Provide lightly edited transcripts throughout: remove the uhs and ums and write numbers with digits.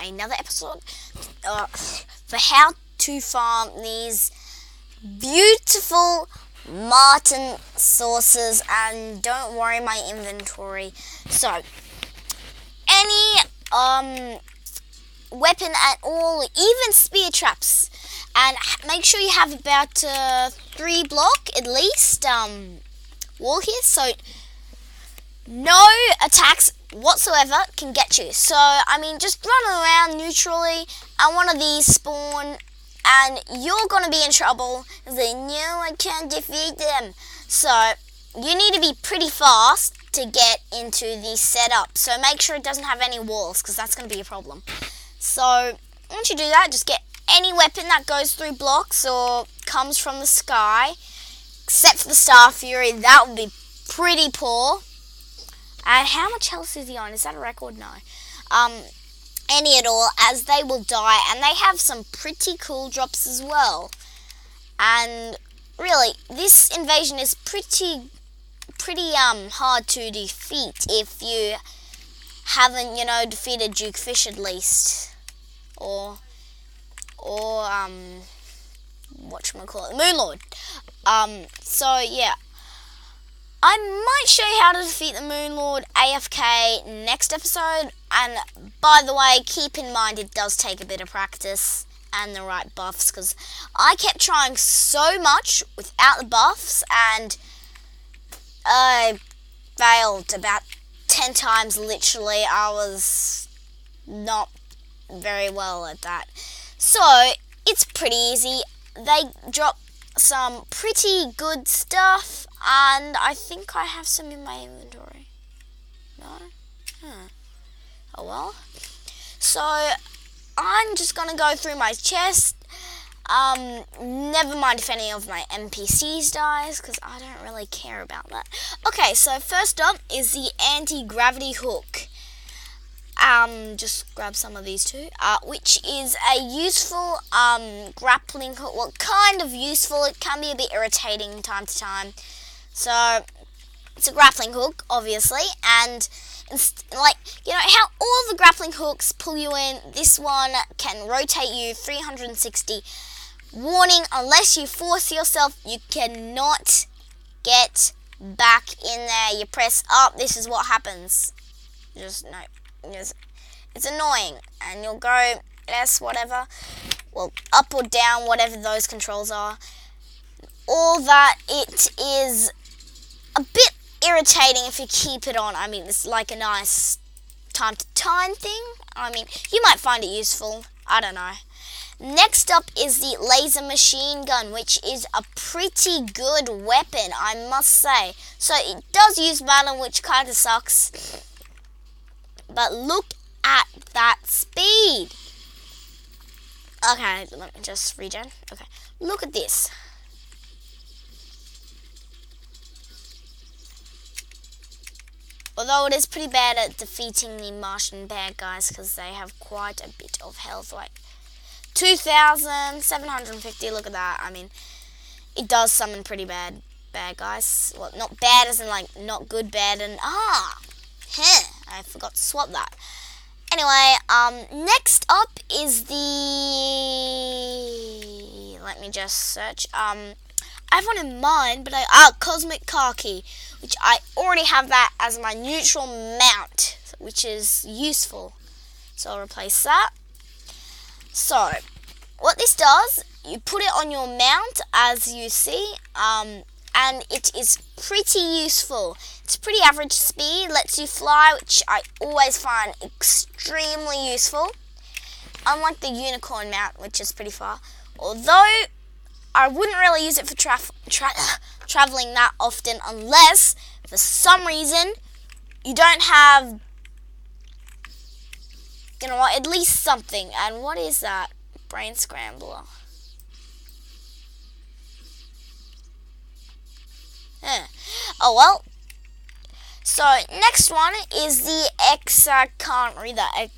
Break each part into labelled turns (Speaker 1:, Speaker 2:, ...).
Speaker 1: another episode for how to farm these beautiful martian saucers. And don't worry, my inventory. So any weapon at all, even spear traps, and make sure you have about 3 block at least wall here, so no attacks whatsoever can get you. So I mean, just run around neutrally and one of these spawn and you're gonna be in trouble. They know I can't defeat them. So you need to be pretty fast to get into the setup, so make sure it doesn't have any walls, because that's going to be a problem. So once you do that, just get any weapon that goes through blocks or comes from the sky, except for the Star Fury. That would be pretty poor. And how much health is he on? Is that a record? No. Any at all, as they will die, and they have some pretty cool drops as well. And really, this invasion is pretty hard to defeat if you haven't, defeated Duke Fish at least, or whatchamacallit, Moonlord. So yeah, I might show you how to defeat the Moonlord AFK next episode. And by the way, keep in mind it does take a bit of practice and the right buffs, because I kept trying so much without the buffs and I failed about 10 times literally. I was not very well at that. So it's pretty easy. They drop some pretty good stuff, and I think I have some in my inventory. No? Oh well. So I'm just gonna go through my chest. Never mind if any of my NPCs dies, because I don't really care about that. Okay, so first up is the anti-gravity hook. Just grab some of these too, which is a useful grappling hook. Well, kind of useful. It can be a bit irritating time to time. So it's a grappling hook, obviously, and how all the grappling hooks pull you in, this one can rotate you 360. Warning, unless you force yourself, you cannot get back in there. You press up, this is what happens. It's annoying, and you'll go S, whatever, well, up or down, whatever those controls are. All that, it is a bit irritating if you keep it on. I mean, it's like a nice time to time thing. I mean, you might find it useful, I don't know. Next up is the laser machine gun, which is a pretty good weapon, I must say. So it does use mana, which kind of sucks. But look at that speed. Okay, let me just regen. Okay, look at this. Although it is pretty bad at defeating the Martian bad guys, because they have quite a bit of health, like 2,750, look at that. I mean, it does summon pretty bad guys. Well, not bad as in like not good bad, and I forgot to swap that. Anyway, next up is the, let me just search, I have one in mind, but Cosmic Car Key, which I already have that as my neutral mount, which is useful. So I'll replace that. So, what this does, you put it on your mount, as you see, and it is pretty useful. It's pretty average speed, lets you fly, which I always find extremely useful. Unlike the unicorn mount, which is pretty far. Although, I wouldn't really use it for traveling that often, unless, for some reason, you don't have, at least something. And what is that? Brain scrambler. Oh well. So next one is the can't read that,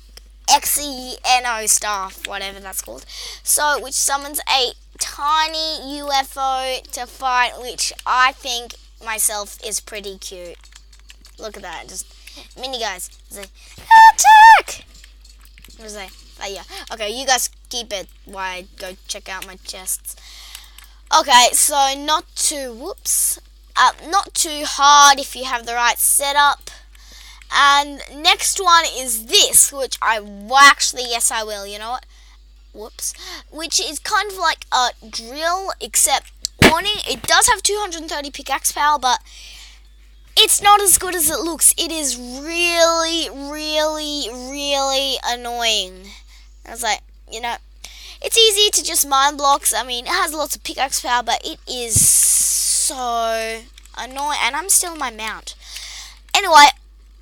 Speaker 1: XENO staff, whatever that's called. So which summons a tiny UFO to fight, which I think myself is pretty cute. Look at that, just mini guys. It's like, attack! What was I? Yeah. Okay, you guys keep it while I go check out my chests. Okay, so not too hard if you have the right setup. And next one is this, which I yes I will. You know what? Whoops. Which is kind of like a drill, except warning, it does have 230 pickaxe power, but it's not as good as it looks. It is really, really, really annoying. I was like, it's easy to just mine blocks. I mean, it has lots of pickaxe power, but it is so annoying. And I'm still in my mount. Anyway,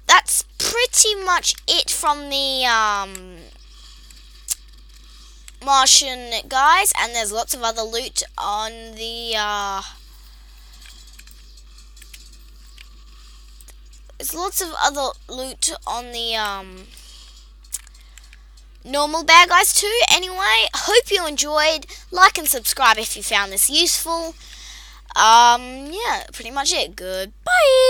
Speaker 1: that's pretty much it from the Martian guys. And there's lots of other loot on the normal bad guys too. Anyway, hope you enjoyed. Like and subscribe if you found this useful. Yeah, pretty much it. Goodbye.